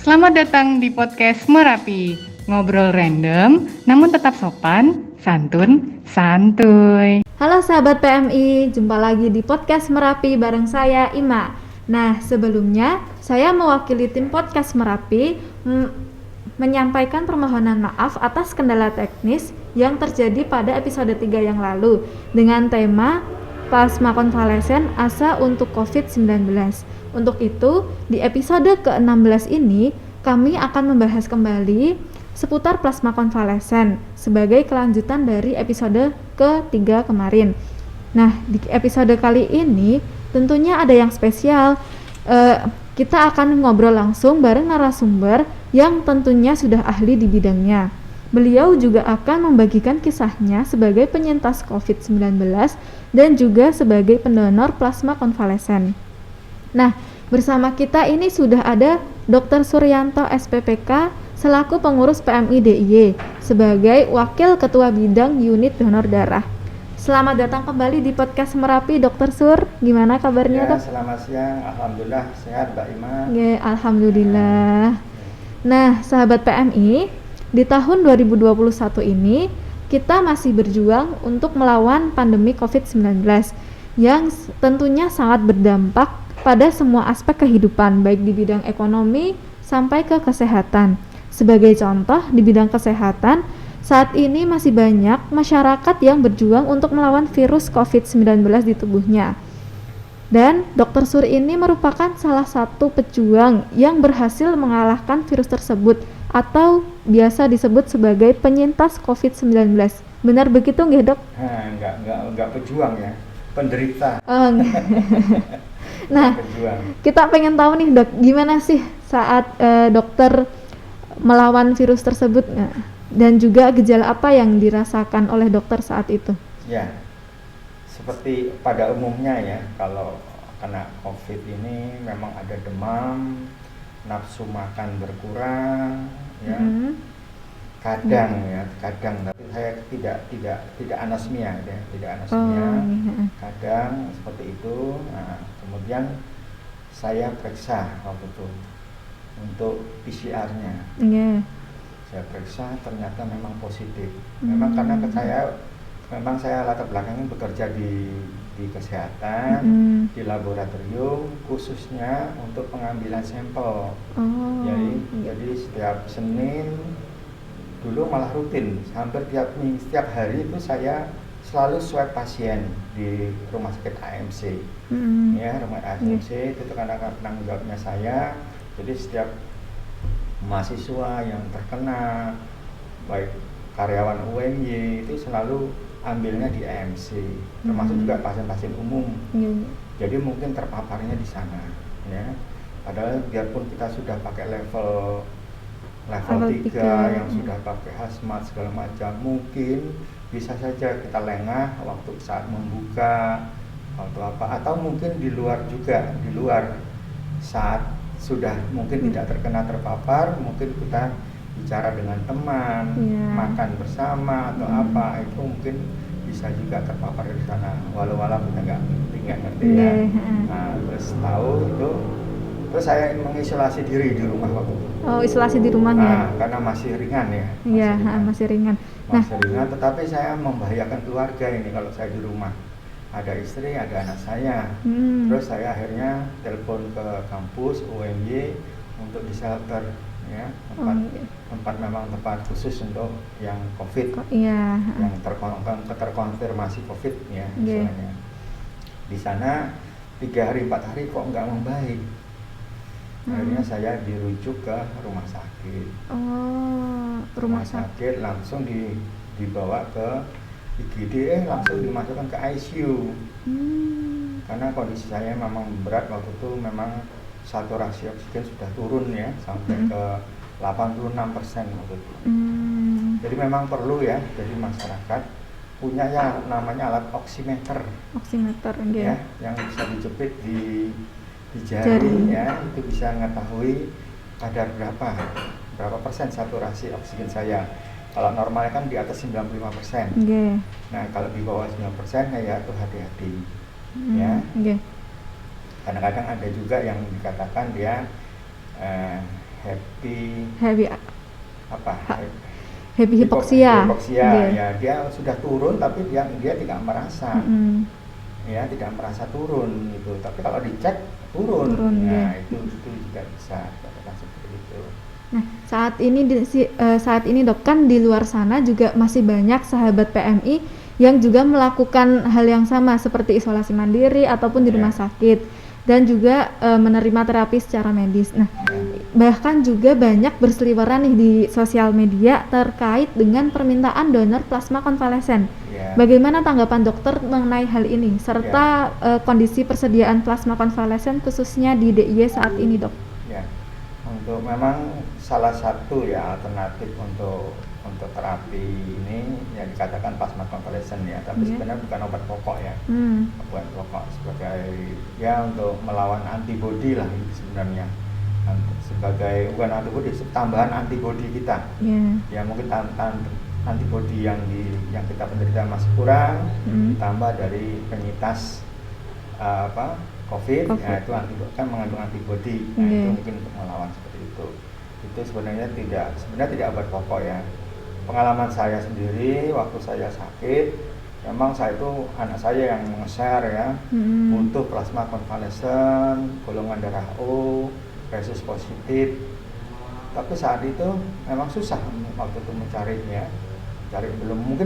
Selamat datang di podcast Merapi. Ngobrol random, namun tetap sopan, santun, santuy. Halo sahabat PMI, jumpa lagi di podcast Merapi bareng saya Ima. Nah, sebelumnya saya mewakili tim podcast Merapi menyampaikan permohonan maaf atas kendala teknis yang terjadi pada episode 3 yang lalu dengan tema plasma konvalesen ASA untuk COVID-19. Untuk itu, di episode ke-16 ini kami akan membahas kembali seputar plasma konvalesen sebagai kelanjutan dari episode ke-3 kemarin. Nah, di episode kali ini tentunya ada yang spesial. Kita akan ngobrol langsung bareng narasumber yang tentunya sudah ahli di bidangnya. Beliau juga akan membagikan kisahnya sebagai penyintas COVID-19 dan juga sebagai pendonor plasma konvalesen. Nah, bersama kita ini sudah ada Dr. Suryanto SPPK selaku pengurus PMI DIY sebagai Wakil Ketua Bidang Unit Donor Darah. Selamat datang kembali di podcast Merapi, Dr. Sur. Gimana kabarnya, Dok? Selamat siang. Alhamdulillah sehat, Mbak Ima. Ya, alhamdulillah. Nah, sahabat PMI, di tahun 2021 ini kita masih berjuang untuk melawan pandemi COVID-19 yang tentunya sangat berdampak pada semua aspek kehidupan, baik di bidang ekonomi sampai ke kesehatan. Sebagai contoh, di bidang kesehatan, saat ini masih banyak masyarakat yang berjuang untuk melawan virus COVID-19 di tubuhnya. Dan Dr. Sur ini merupakan salah satu pejuang yang berhasil mengalahkan virus tersebut atau biasa disebut sebagai penyintas COVID-19. Benar begitu nggih, Dok? Enggak pejuang ya, penderita. Nah, kita pengen tahu nih, Dok, gimana sih saat dokter melawan virus tersebut, dan juga gejala apa yang dirasakan oleh dokter saat itu? Ya, seperti pada umumnya ya, kalau kena COVID ini memang ada demam, nafsu makan berkurang, ya. Kadang tapi saya tidak anosmia ya, kadang seperti itu. Nah, kemudian saya periksa waktu itu untuk PCR-nya. Saya periksa ternyata memang positif. Memang karena memang saya latar belakangnya bekerja di kesehatan, di laboratorium khususnya untuk pengambilan sampel. Jadi setiap Senin dulu malah rutin, hampir setiap hari itu saya selalu swab pasien di rumah sakit AMC. Ya, rumah AMC itu karena penanggung jawabnya saya. Jadi setiap mahasiswa yang terkena, baik karyawan UMY itu selalu ambilnya di AMC, termasuk juga pasien-pasien umum. Jadi mungkin terpaparnya di sana, ya. Padahal biarpun kita sudah pakai level 3 yang sudah pakai hazmat segala macam, mungkin bisa saja kita lengah waktu saat membuka atau mungkin di luar saat sudah mungkin tidak terpapar, mungkin kita bicara dengan teman, makan bersama atau apa, itu mungkin bisa juga terpapar di sana, walau kita nggak ngerti ya. Nah, terus tahu itu, terus saya mengisolasi diri di rumah waktu itu. Oh, isolasi di rumah ya? Karena masih ringan ya. Masih ringan. Masih ringan, tetapi saya membahayakan keluarga ini kalau saya di rumah. Ada istri, ada anak saya. Terus saya akhirnya telepon ke kampus UMY untuk di shelter, ya, tempat khusus untuk yang COVID, yang terkonfirmasi COVID, ya, misalnya. Di sana 3 hari 4 hari kok nggak membaik. Akhirnya saya dirujuk ke rumah sakit. Rumah sakit langsung dibawa ke IGD, langsung dimasukkan ke ICU. Karena kondisi saya memang berat waktu itu, memang saturasi oksigen sudah turun ya sampai ke 86% waktu itu. Jadi memang perlu ya, jadi masyarakat punya ya namanya alat oximeter ya, yang bisa dijepit di jari ya, itu bisa mengetahui kadar berapa persen saturasi oksigen saya. Kalau normal kan di atas 95%. Nah, kalau di bawah 9% ya itu hati-hati. Kadang-kadang ada juga yang dikatakan dia Happy apa happy hipoksia. Ya dia sudah turun tapi dia tidak merasa ya tidak merasa turun gitu, tapi kalau dicek turun ya itu juga bisa dikatakan seperti itu. Nah saat ini dok, kan di luar sana juga masih banyak sahabat PMI yang juga melakukan hal yang sama seperti isolasi mandiri ataupun di rumah sakit dan juga menerima terapi secara medis. Nah, bahkan juga banyak berseliweran nih di sosial media terkait dengan permintaan donor plasma konvalesen. Bagaimana tanggapan dokter mengenai hal ini serta kondisi persediaan plasma konvalesen khususnya di DIY saat ini, dok? Ya, untuk memang salah satu ya alternatif untuk terapi ini yang dikatakan plasma konvalesen ya, tapi sebenarnya bukan obat pokok ya, obat pokok sebagai ya untuk melawan antibodi lah itu sebenarnya, sebagai bukan antibodi, tambahan antibodi kita. Ya mungkin antibodi yang kita penderita masih kurang, ditambah dari penyintas COVID. Ya itu antibodi kan mengandung antibodi, nah itu mungkin untuk melawan seperti itu. Itu sebenarnya tidak obat pokok ya. Pengalaman saya sendiri waktu saya sakit, memang anak saya yang nge-share ya, butuh plasma konvalesen, golongan darah O, resus positif. Tapi saat itu memang susah waktu itu mencarinya,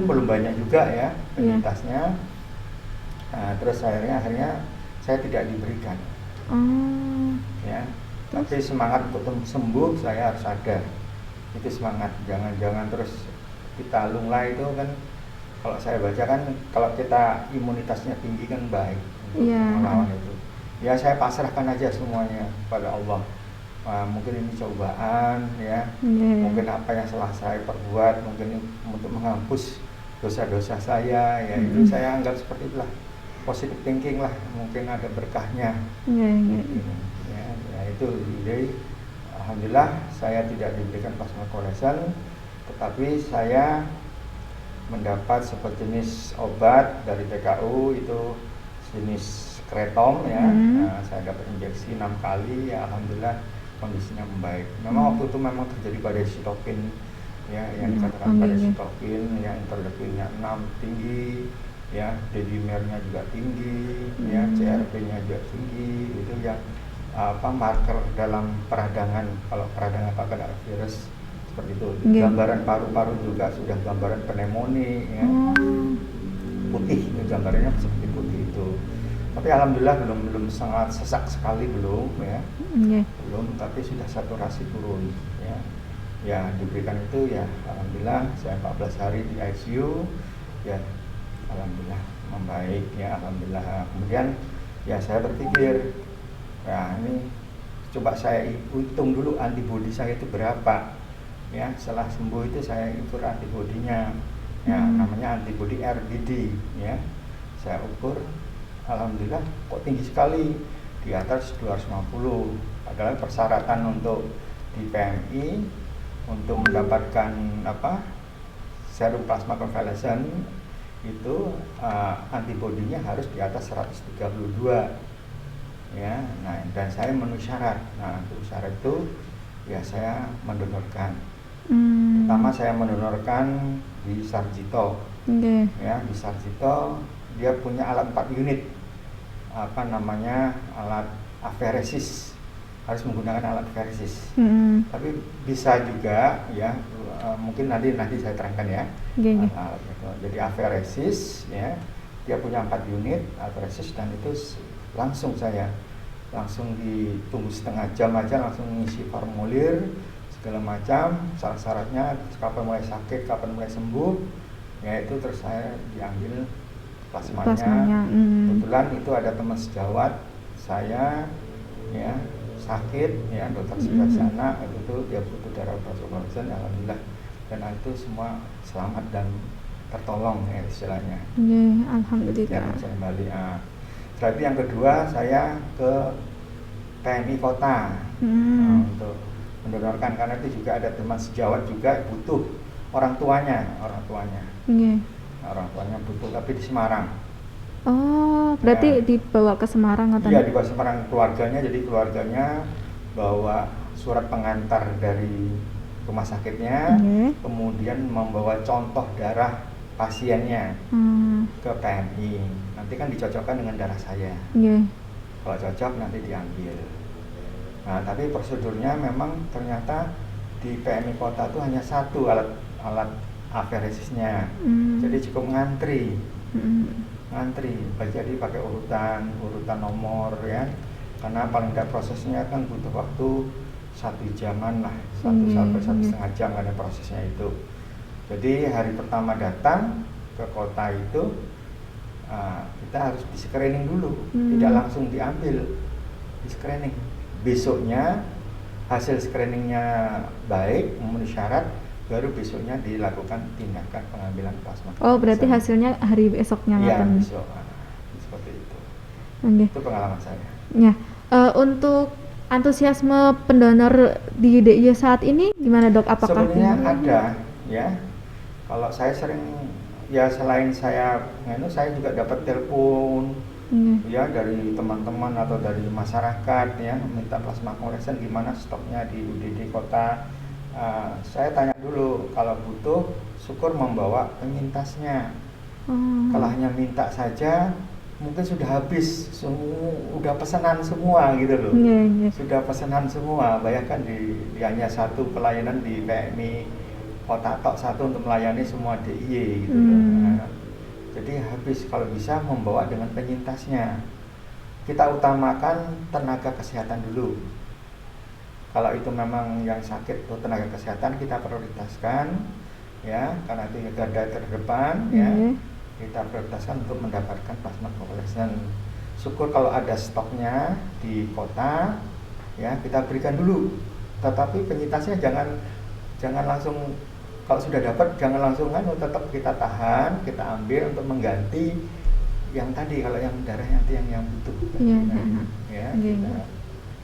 belum banyak juga ya penyintasnya. Nah, terus akhirnya saya tidak diberikan. Ya, tapi semangat untuk sembuh saya harus ada. Itu semangat, jangan terus kita lunglai itu kan, kalau saya baca kan kalau kita imunitasnya tinggi kan baik untuk melawan itu. Ya saya pasrahkan aja semuanya pada Allah. Mungkin ini cobaan ya, mungkin apa yang salah saya perbuat, mungkin untuk menghapus dosa-dosa saya ya, itu saya anggap seperti itulah, positive thinking lah, mungkin ada berkahnya. Ya itu jadi alhamdulillah saya tidak diberikan plasma konvalesen, tetapi saya mendapat sejenis obat dari PKU itu jenis kretom ya. Nah, saya dapat injeksi 6 kali ya, alhamdulillah kondisinya membaik. Memang waktu itu memang terjadi pada sitokin ya, yang dikatakan pada sitokin yang interleukinnya 6 tinggi ya, D-dimernya juga tinggi ya, CRP-nya juga tinggi, itu yang marker dalam peradangan, kalau peradangan pada virus seperti itu. Gambaran paru-paru juga sudah gambaran pneumonia ya. Putih, gambarannya seperti putih itu. Tapi alhamdulillah belum sangat sesak sekali belum ya. Belum, tapi sudah saturasi turun ya. Ya diberikan itu ya alhamdulillah, saya 14 hari di ICU ya, alhamdulillah membaik ya, alhamdulillah. Kemudian ya saya berpikir, nah ini coba saya hitung dulu antibodi saya itu berapa ya. Setelah sembuh itu saya ukur antibodinya ya, namanya antibodi RBD ya. Saya ukur, alhamdulillah kok tinggi sekali, di atas 250. Padahal persyaratan untuk di PMI untuk mendapatkan serum plasma konvalesen itu antibodinya harus di atas 132 ya. Nah, dan saya memenuhi syarat. Nah, untuk syarat itu ya saya mendonorkan. Pertama saya mendonorkan di Sarjito. Ya, di Sarjito dia punya alat 4 unit. Alat aferesis. Harus menggunakan alat aferesis. Tapi bisa juga ya, mungkin nanti saya terangkan ya. Alat itu. Jadi aferesis ya, dia punya 4 unit aferesis, dan itu langsung ditunggu setengah jam aja, langsung ngisi formulir segala macam, syarat-syaratnya, kapan mulai sakit, kapan mulai sembuh ya, itu terus saya diambil plasmanya. Kebetulan itu ada teman sejawat saya ya, sakit ya, dokter sebelah sana itu dia butuh darah plasma konvalesen, alhamdulillah, dan itu semua selamat dan tertolong ya istilahnya. Alhamdulillah. Kembali. Setelah itu yang kedua saya ke PMI Kota untuk mendonorkan, karena itu juga ada teman sejawat juga butuh orang tuanya orang tuanya butuh, tapi di Semarang. Berarti dibawa ke Semarang atau? Iya, dibawa ke Semarang keluarganya, jadi keluarganya bawa surat pengantar dari rumah sakitnya, kemudian membawa contoh darah pasiennya ke PMI. Nanti kan dicocokkan dengan darah saya. Kalau cocok nanti diambil. Nah, tapi prosedurnya memang ternyata di PMI kota itu hanya satu alat aferesisnya. Jadi cukup ngantri. Jadi pakai urutan nomor ya. Karena paling tidak prosesnya kan butuh waktu 1 jaman lah, 1 sampai 1,5 jam ada prosesnya itu. Jadi hari pertama datang ke kota itu kita harus di screening dulu, tidak langsung diambil, di screening. Besoknya hasil screeningnya baik, memenuhi syarat, baru besoknya dilakukan tindakan pengambilan plasma. Oh, berarti hasilnya hari besoknya? Iya, besok. Seperti itu. Itu pengalaman saya. Ya, untuk antusiasme pendonor di DIY saat ini gimana dok? Apakah sebenarnya ada ya? Kalau saya sering ya, selain saya juga dapat telepon ya dari teman-teman atau dari masyarakat ya, minta plasma konvalesen, gimana stoknya di UGD kota. Saya tanya dulu, kalau butuh syukur membawa penyintasnya. Kalau hanya minta saja mungkin sudah habis, udah pesanan semua gitu loh. Sudah pesanan semua. Bayangkan di hanya satu pelayanan di PMI kota tok satu untuk melayani semua DIY gitu loh. Nah, jadi habis. Kalau bisa membawa dengan penyintasnya. Kita utamakan tenaga kesehatan dulu. Kalau itu memang yang sakit atau tenaga kesehatan kita prioritaskan ya, karena itu garda terdepan ya. Kita prioritaskan untuk mendapatkan plasma konvalesen. Syukur kalau ada stoknya di kota ya, kita berikan dulu. Tetapi penyintasnya jangan langsung, kalau sudah dapat jangan langsung tetap kita tahan, kita ambil untuk mengganti yang tadi, kalau yang darah nanti yang butuh.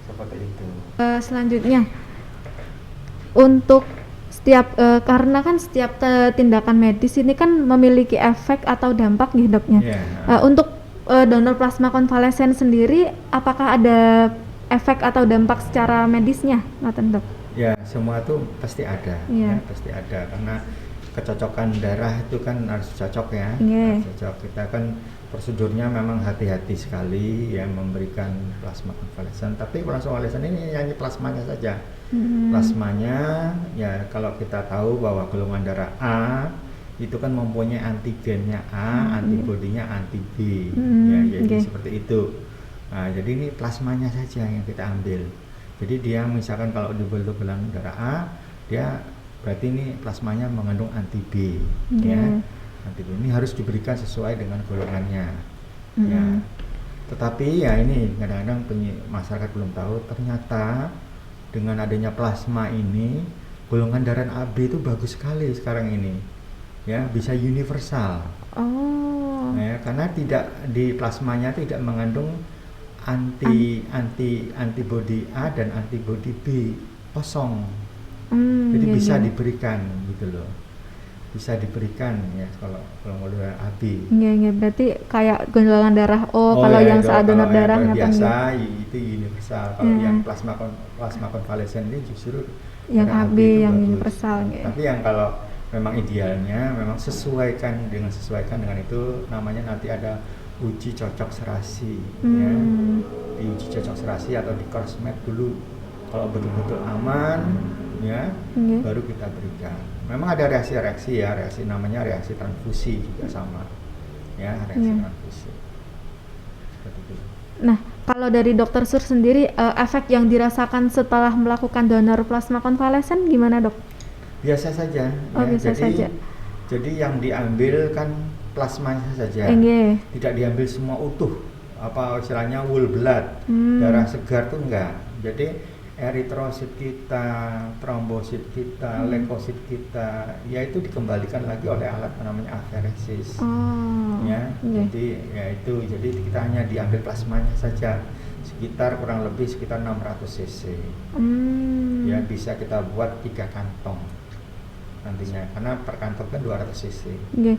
Seperti itu. Selanjutnya untuk setiap karena kan setiap tindakan medis ini kan memiliki efek atau dampak nih doknya. Untuk donor plasma konvalesen sendiri, apakah ada efek atau dampak secara medisnya, ngaten dok? Ya, semua itu pasti ada. Ya, pasti ada karena kecocokan darah itu kan harus cocok ya. Harus cocok. Kita kan prosedurnya memang hati-hati sekali ya memberikan plasma konvalesen. Tapi plasma konvalesen ini hanya plasmanya saja. Plasmanya ya, kalau kita tahu bahwa golongan darah A itu kan mempunyai antigennya A, antibodinya anti B, jadi seperti itu. Nah, jadi ini plasmanya saja yang kita ambil. Jadi dia misalkan kalau dibentuk golongan darah A, dia berarti ini plasmanya mengandung anti B, ya. Anti B ini harus diberikan sesuai dengan golongannya, ya. Tetapi ya ini kadang-kadang masyarakat belum tahu, ternyata dengan adanya plasma ini, golongan darah AB itu bagus sekali sekarang ini, ya, bisa universal. Ya, karena tidak di plasmanya tidak mengandung antibody A dan antibody B, kosong. Jadi bisa diberikan gitu loh, bisa diberikan ya kalau golongan darah AB. Berarti kayak golongan darah O. Kalau yang saat donor darah biasa itu universal. Kalau yang plasma konvalesen ini justru yang AB yang bagus. Universal. Tapi yang kalau memang idealnya memang sesuaikan dengan itu, namanya nanti ada uji cocok serasi, ya. Diuji cocok serasi atau di crossmatch dulu. Kalau betul-betul aman, ya, baru kita berikan. Memang ada reaksi-reaksi ya, namanya reaksi transfusi juga sama, ya, reaksi transfusi. Seperti itu. Nah, kalau dari Dokter Sur sendiri, efek yang dirasakan setelah melakukan donor plasma konvalesen gimana dok? Biasa saja. Biasa saja. Jadi yang diambil kan plasmanya saja, tidak diambil semua utuh, apa istilahnya whole blood, darah segar tuh enggak. Jadi eritrosit kita, trombosit kita, leukosit kita, yaitu dikembalikan lagi oleh alat namanya aferesis. Jadi kita hanya diambil plasmanya saja, sekitar kurang lebih sekitar 600 cc. Ya, bisa kita buat 3 kantong nantinya, karena per kantong kan 200 cc.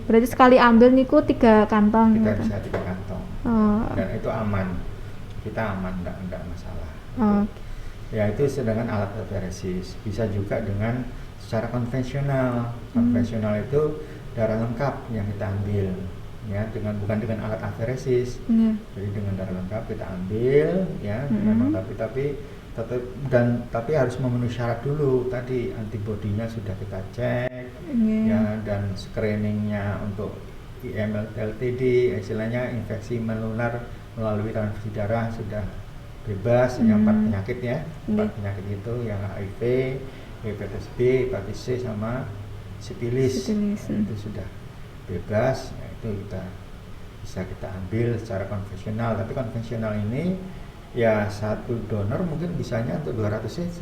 Berarti sekali ambil niku 3 kantong. Kita bisa 3 kantong. Dan itu aman, kita aman, enggak masalah. Ya itu dengan alat aferesis. Bisa juga dengan secara konvensional. Konvensional itu darah lengkap yang kita ambil, ya, bukan dengan alat aferesis. Jadi dengan darah lengkap kita ambil, ya, memang tapi tapi harus memenuhi syarat dulu tadi, antibodinya sudah kita cek, ya, dan screeningnya untuk IML-LTD, istilahnya infeksi menular melalui transfusi darah sudah bebas, yang 4 penyakit ya, 4 penyakit itu yang HIV, hepatitis B, hepatitis C sama sipilis. Itu sudah bebas, ya, itu bisa kita ambil secara konvensional. Tapi konvensional ini ya satu donor mungkin bisanya untuk 200 cc.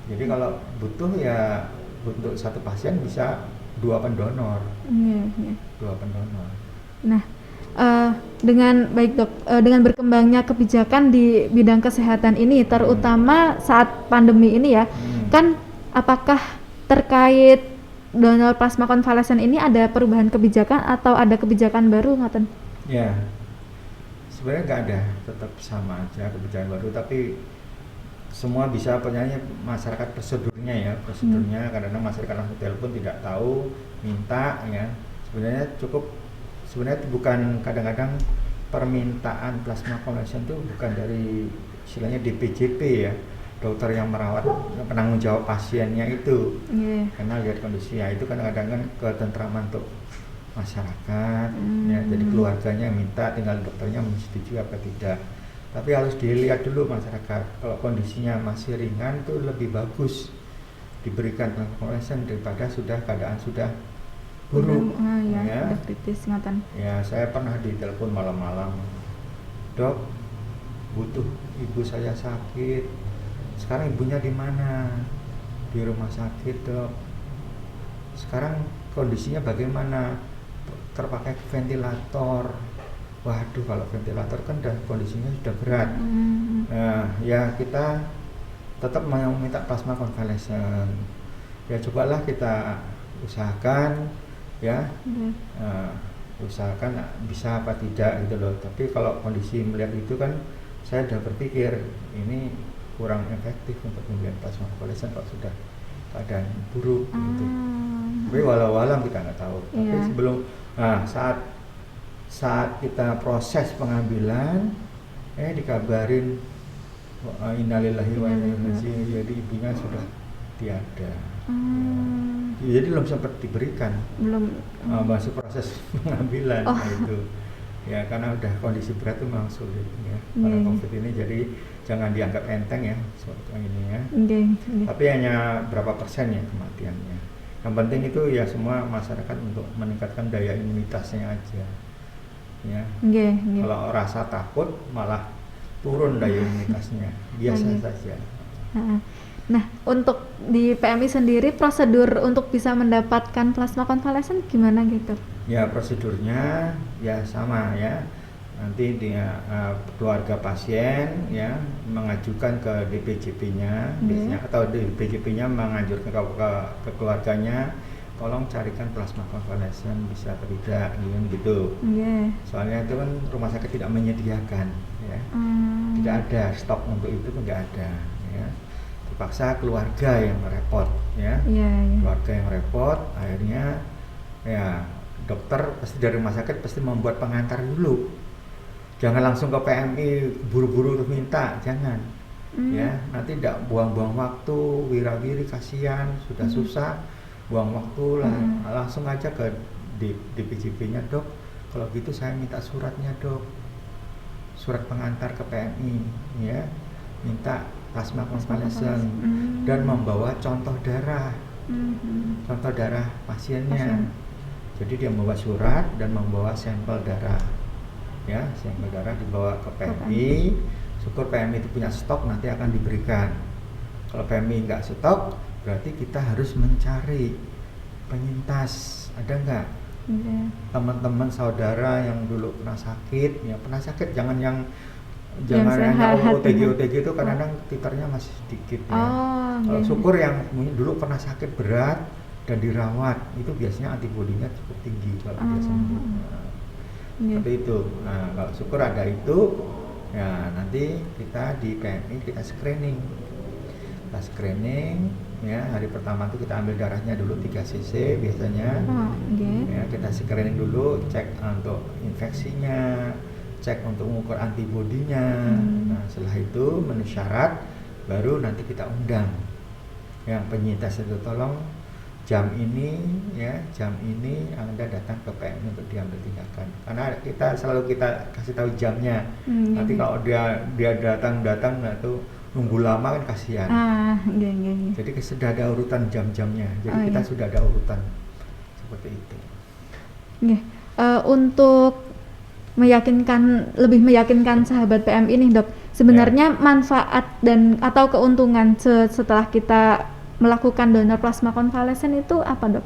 Jadi kalau butuh ya untuk satu pasien bisa 2 pendonor. 2 pendonor. Nah, dengan baik dok, dengan berkembangnya kebijakan di bidang kesehatan ini, terutama saat pandemi ini ya, kan apakah terkait donor plasma konvalesen ini ada perubahan kebijakan atau ada kebijakan baru ngoten? Ya, sebenarnya nggak ada, tetap sama aja kebijakan baru, tapi semua bisa penyanyi masyarakat prosedurnya kadang-kadang masyarakat langsung telepon tidak tahu, minta ya. Sebenarnya bukan, kadang-kadang permintaan plasma konvalesen itu bukan dari istilahnya DPJP ya, dokter yang merawat, penanggung jawab pasiennya itu, karena lihat kondisinya itu kadang-kadang kan ketentraman untuk masyarakat, ya, jadi keluarganya minta, tinggal dokternya menyetujui apa tidak. Tapi harus dilihat dulu masyarakat, kalau kondisinya masih ringan itu lebih bagus diberikan plasma konvalesen daripada keadaan sudah buruk, ya, udah kritis ngatan. Ya, saya pernah ditelepon malam-malam, dok, butuh ibu saya sakit. Sekarang ibunya di mana? Di rumah sakit, dok. Sekarang kondisinya bagaimana? Terpakai ventilator. Waduh, kalau ventilator kan kondisinya sudah berat. Nah, ya kita tetap mau minta plasma konvalesen. Ya cobalah kita usahakan, ya, usahakan bisa apa tidak gitu loh. Tapi kalau kondisi melihat itu kan, saya sudah berpikir ini kurang efektif untuk memberikan plasma konvalesen kalau sudah keadaan buruk gitu. Tapi walau-walau kita nggak tahu. Tapi sebelum, saat kita proses pengambilan, dikabarin innalillahi wa inna ilaihi raji'un, jadi ibunya sudah tiada. Jadi belum sempat diberikan, masih proses pengambilan. Itu ya, karena udah kondisi berat itu memang sulit ya, karena COVID ini, jadi jangan dianggap enteng ya seperti ini ya. Tapi hanya berapa persen ya kematiannya. Yang penting itu ya semua masyarakat untuk meningkatkan daya imunitasnya aja ya. Kalau rasa takut malah turun daya imunitasnya, biasa saja. Nah, untuk di PMI sendiri prosedur untuk bisa mendapatkan plasma konvalesen gimana gitu? Ya, prosedurnya ya sama ya. Nanti dia keluarga pasien ya mengajukan ke DPJP-nya, biasanya, atau DPJP-nya menganjurkan ke keluarganya, tolong carikan plasma konvalesen bisa atau tidak gitu. Soalnya itu kan rumah sakit tidak menyediakan ya. Tidak ada stok untuk itu, tidak ada ya. Terpaksa keluarga yang repot ya. Keluarga yang repot, akhirnya ya dokter pasti dari rumah sakit pasti membuat pengantar dulu. Jangan langsung ke PMI buru-buru minta, jangan. Ya, nanti tidak buang-buang waktu, wira-wiri kasihan, sudah susah, buang waktu lah. Langsung aja ke DPJP-nya, dok. Kalau gitu saya minta suratnya, dok. Surat pengantar ke PMI ya. Minta plasma konvalesen dan membawa contoh darah. Contoh darah pasiennya. Jadi dia membawa surat dan membawa sampel darah. Ya, sampel darah dibawa ke PMI. Syukur PMI itu punya stok, nanti akan diberikan. Kalau PMI nggak stok, berarti kita harus mencari penyintas. Ada nggak teman-teman saudara yang dulu pernah sakit? Ya pernah sakit, jangan yang hanya OTG itu kadang-kadang titernya masih sedikit ya. Kalau syukur yang dulu pernah sakit berat dan dirawat, itu biasanya antibodinya cukup tinggi kalau dia sembuh. Seperti itu. Nah, kalau syukur ada itu, Ya, nanti kita di PMI kita screening. Kita screening, ya hari pertama itu kita ambil darahnya dulu 3 cc biasanya. Ya, kita screening dulu, cek untuk infeksinya, cek untuk mengukur antibodinya. Nah, setelah itu memenuhi syarat, baru nanti kita undang yang penyintas itu, tolong jam ini Anda datang ke PMI untuk diambil tindakan. Karena kita selalu kasih tahu jamnya. Nanti kalau dia datang itu nunggu lama kan kasihan. Jadi sudah ada urutan jam-jamnya. Jadi kita sudah ada urutan seperti itu. Untuk lebih meyakinkan sahabat PMI ini, Dok, sebenarnya manfaat dan atau keuntungan setelah kita melakukan donor plasma konvalesen itu apa, Dok?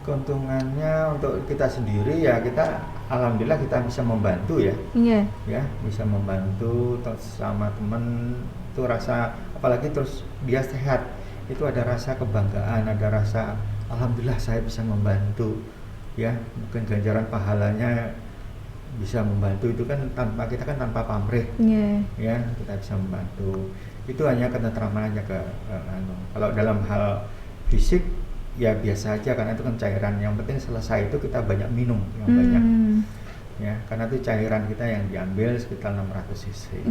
Keuntungannya untuk kita sendiri ya, kita alhamdulillah kita bisa membantu ya. Ya, bisa membantu terus sama teman itu rasa, apalagi terus dia sehat, itu ada rasa kebanggaan, ada rasa alhamdulillah saya bisa membantu ya. Mungkin ganjaran pahalanya bisa membantu itu kan kita tanpa pamrih. Ya, kita bisa membantu. Itu hanya ketentraman aja kalau dalam hal fisik ya biasa aja, karena itu kan cairan. Yang penting selesai itu kita banyak minum yang banyak ya, karena itu cairan kita yang diambil sekitar 600 cc.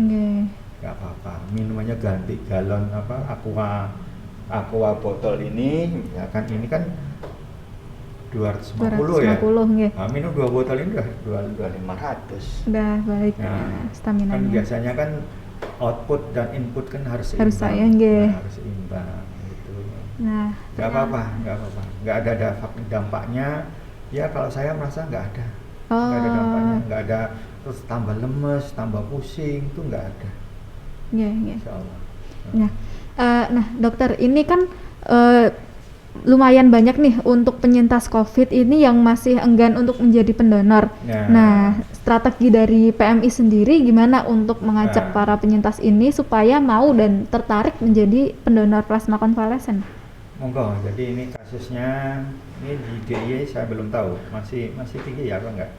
Gak apa-apa, minumannya ganti galon aqua botol ini ya kan, ini kan 250 ya. Nah, minum 2 botol ini udah 500. Udah baik. Nah, stamina-nya. Kan biasanya kan output dan input kan harus seimbang. Harus seimbang gitu. Nah, nggak apa-apa. Nggak ada dampaknya. Ya kalau saya merasa nggak ada. Nggak ada dampaknya, nggak ada terus tambah lemes, tambah pusing, itu nggak ada. Insya Allah. Nah, dokter, ini kan lumayan banyak nih untuk penyintas COVID ini yang masih enggan untuk menjadi pendonor. Nah, strategi dari PMI sendiri gimana untuk mengajak para penyintas ini supaya mau dan tertarik menjadi pendonor plasma konvalesen? Monggo. Jadi ini kasusnya ini di DIY saya belum tahu masih tinggi ya apa enggak?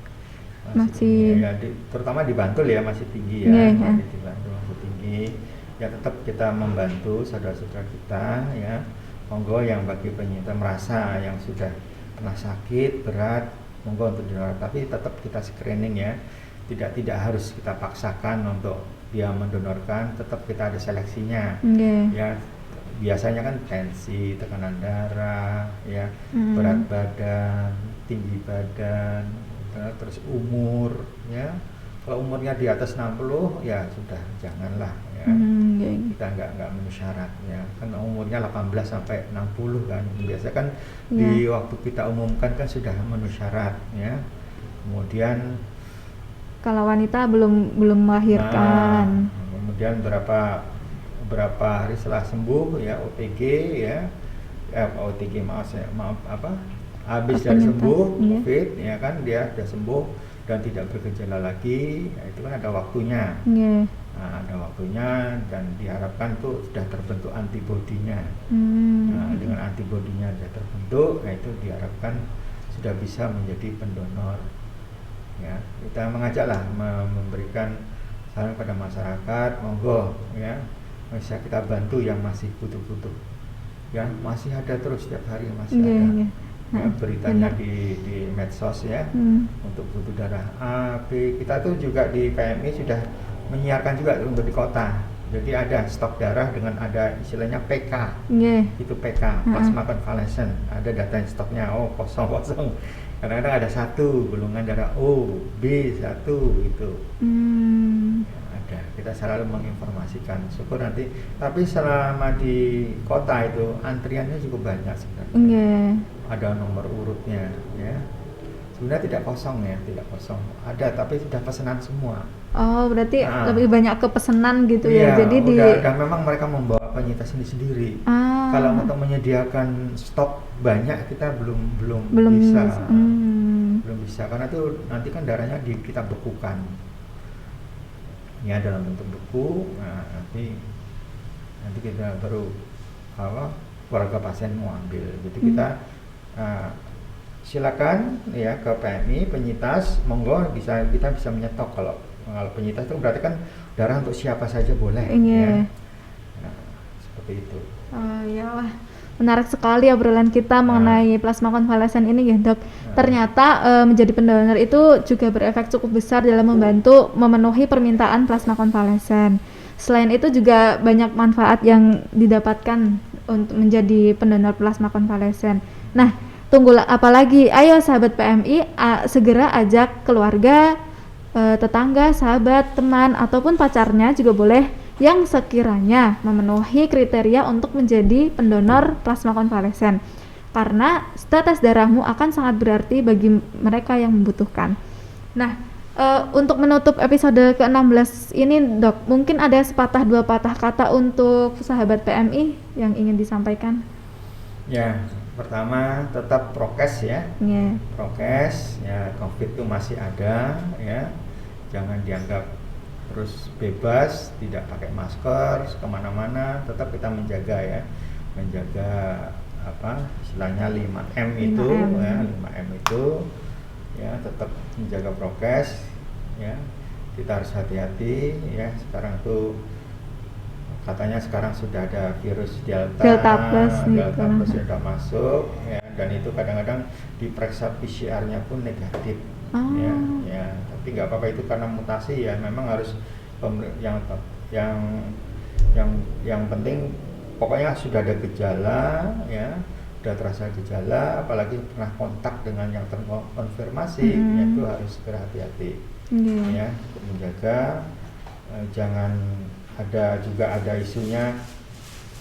Masih. Ya, terutama di Bantul ya masih tinggi ya. Di Bantul masih tinggi. Ya tetap kita membantu saudara-saudara kita ya. Monggo yang bagi penyintas merasa yang sudah pernah sakit berat, monggo untuk donor, tapi tetap kita screening ya. Tidak harus kita paksakan untuk dia mendonorkan, tetap kita ada seleksinya. Ya, biasanya kan tensi, tekanan darah, ya, berat badan, tinggi badan, terus umur, ya. Kalau umurnya di atas 60 ya sudah janganlah ya. Kita nggak memenuhi syarat ya. Kan umurnya 18 sampai 60 kan. Biasa kan di waktu kita umumkan kan sudah memenuhi syarat ya. Kemudian kalau wanita belum melahirkan. Kemudian berapa hari setelah sembuh ya OTG ya. Habis dari sembuh COVID ya kan, dia sudah sembuh dan tidak bergejala lagi, ya itu kan ada waktunya. Nah, ada waktunya dan diharapkan tuh sudah terbentuk antibodinya. Nah, dengan antibodinya sudah terbentuk, ya itu diharapkan sudah bisa menjadi pendonor. Ya, kita mengajaklah memberikan saran pada masyarakat, monggo ya, bisa kita bantu yang masih butuh-butuh. Ya, masih ada terus setiap hari masih ada. Ya, beritanya di medsos ya, untuk butuh darah A, B. Kita tuh juga di PMI sudah menyiarkan juga untuk di kota. Jadi ada stok darah dengan ada istilahnya PK. Itu PK, plasma konvalesen. Ada data stoknya, kosong. Kadang-kadang ada 1 golongan darah O, B1 gitu. Ada. Kita selalu menginformasikan. Syukur nanti. Tapi selama di kota itu antriannya cukup banyak sebenarnya. Ada nomor urutnya ya. Sebenarnya tidak kosong ya, tidak kosong. Ada tapi sudah pesanan semua. Berarti lebih banyak ke pesanan gitu ya. Jadi udah memang mereka membawa penyintas sendiri. Kalau untuk menyediakan stok banyak kita belum bisa. Belum bisa karena itu nanti kan darahnya kita bekukan. Ya dalam bentuk beku. Nah, nanti kita baru keluarga pasien mau ambil. Jadi kita silakan ya ke PMI penyintas, monggo kita bisa menyetok kalau Kalau penyintas itu berarti kan darah untuk siapa saja boleh. Iya. Ya. Nah, seperti itu. Oh iyalah, menarik sekali obrolan kita mengenai plasma konvalesen ini ya dok. Ternyata menjadi pendonor itu juga berefek cukup besar dalam membantu memenuhi permintaan plasma konvalesen. Selain itu juga banyak manfaat yang didapatkan untuk menjadi pendonor plasma konvalesen. Nah, tunggu apalagi? Ayo sahabat PMI, segera ajak keluarga, tetangga, sahabat, teman, ataupun pacarnya juga boleh yang sekiranya memenuhi kriteria untuk menjadi pendonor plasma konvalesen. Karena tetes darahmu akan sangat berarti bagi mereka yang membutuhkan. Nah, untuk menutup episode ke-16 ini dok, mungkin ada sepatah dua patah kata untuk sahabat PMI yang ingin disampaikan. Ya, pertama tetap prokes ya. Yeah. Prokes ya, COVID itu masih ada ya. Jangan dianggap terus bebas, tidak pakai masker kemana-mana, tetap kita menjaga ya, menjaga apa istilahnya 5M itu 5M. Ya, 5M itu ya, tetap menjaga prokes ya, kita harus hati-hati ya. Sekarang tuh katanya sekarang sudah ada virus Delta plus sudah masuk ya, dan itu kadang-kadang diperiksa PCR-nya pun negatif. Ya, tapi nggak apa-apa, itu karena mutasi ya, memang harus yang penting pokoknya sudah ada gejala ya, sudah terasa gejala, apalagi pernah kontak dengan yang terkonfirmasi, ya itu harus segera hati-hati ya, untuk menjaga jangan ada isunya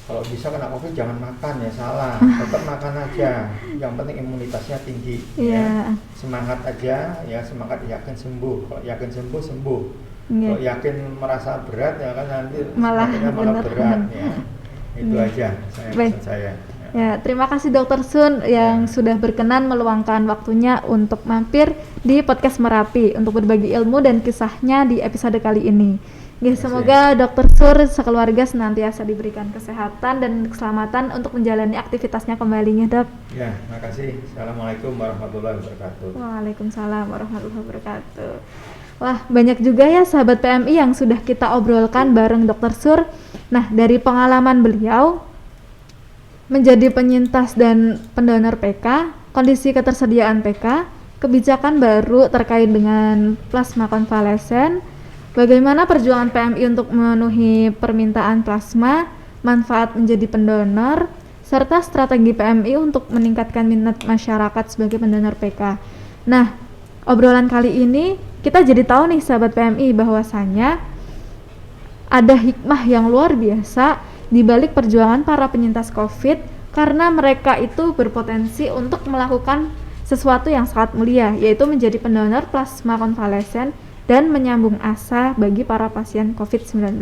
kalau bisa kena COVID jangan makan ya, salah, tetap makan aja, yang penting imunitasnya tinggi ya, semangat aja ya, semangat, yakin sembuh, kalau yakin sembuh, kalau yakin merasa berat ya kan nanti malah berat ya, itu aja pesan saya. Ya, terima kasih Dr. Sun yang sudah berkenan meluangkan waktunya untuk mampir di podcast Merapi untuk berbagi ilmu dan kisahnya di episode kali ini. Ya, semoga Dr. Sur sekeluarga senantiasa diberikan kesehatan dan keselamatan untuk menjalani aktivitasnya kembalinya, Dok. Ya, makasih. Assalamualaikum warahmatullahi wabarakatuh. Waalaikumsalam warahmatullahi wabarakatuh. Wah, banyak juga ya sahabat PMI yang sudah kita obrolkan bareng Dr. Sur. Nah, dari pengalaman beliau menjadi penyintas dan pendonor PK, kondisi ketersediaan PK, kebijakan baru terkait dengan plasma konvalesen, bagaimana perjuangan PMI untuk memenuhi permintaan plasma, manfaat menjadi pendonor, serta strategi PMI untuk meningkatkan minat masyarakat sebagai pendonor PK. Nah, obrolan kali ini kita jadi tahu nih sahabat PMI bahwasanya ada hikmah yang luar biasa di balik perjuangan para penyintas COVID, karena mereka itu berpotensi untuk melakukan sesuatu yang sangat mulia, yaitu menjadi pendonor plasma konvalesen dan menyambung asa bagi para pasien COVID-19.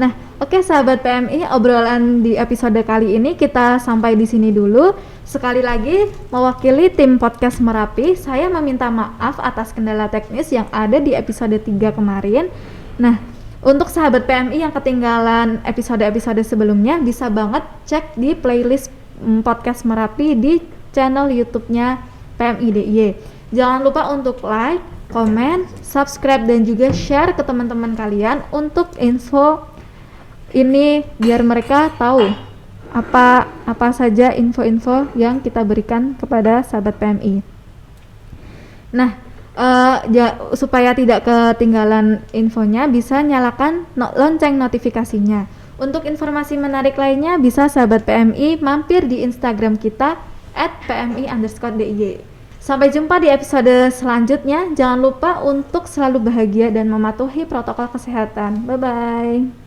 Nah, oke sahabat PMI, obrolan di episode kali ini kita sampai di sini dulu. Sekali lagi, mewakili tim podcast Merapi, saya meminta maaf atas kendala teknis yang ada di episode 3 kemarin. Nah, untuk sahabat PMI yang ketinggalan episode-episode sebelumnya, bisa banget cek di playlist podcast Merapi di channel YouTube-nya PMI DIY. Jangan lupa untuk like, komen, subscribe, dan juga share ke teman-teman kalian untuk info ini biar mereka tahu apa saja info-info yang kita berikan kepada sahabat PMI. Nah, supaya tidak ketinggalan infonya, bisa nyalakan lonceng notifikasinya. Untuk informasi menarik lainnya, bisa sahabat PMI mampir di Instagram kita @pmi_diy. Sampai jumpa di episode selanjutnya. Jangan lupa untuk selalu bahagia dan mematuhi protokol kesehatan. Bye-bye.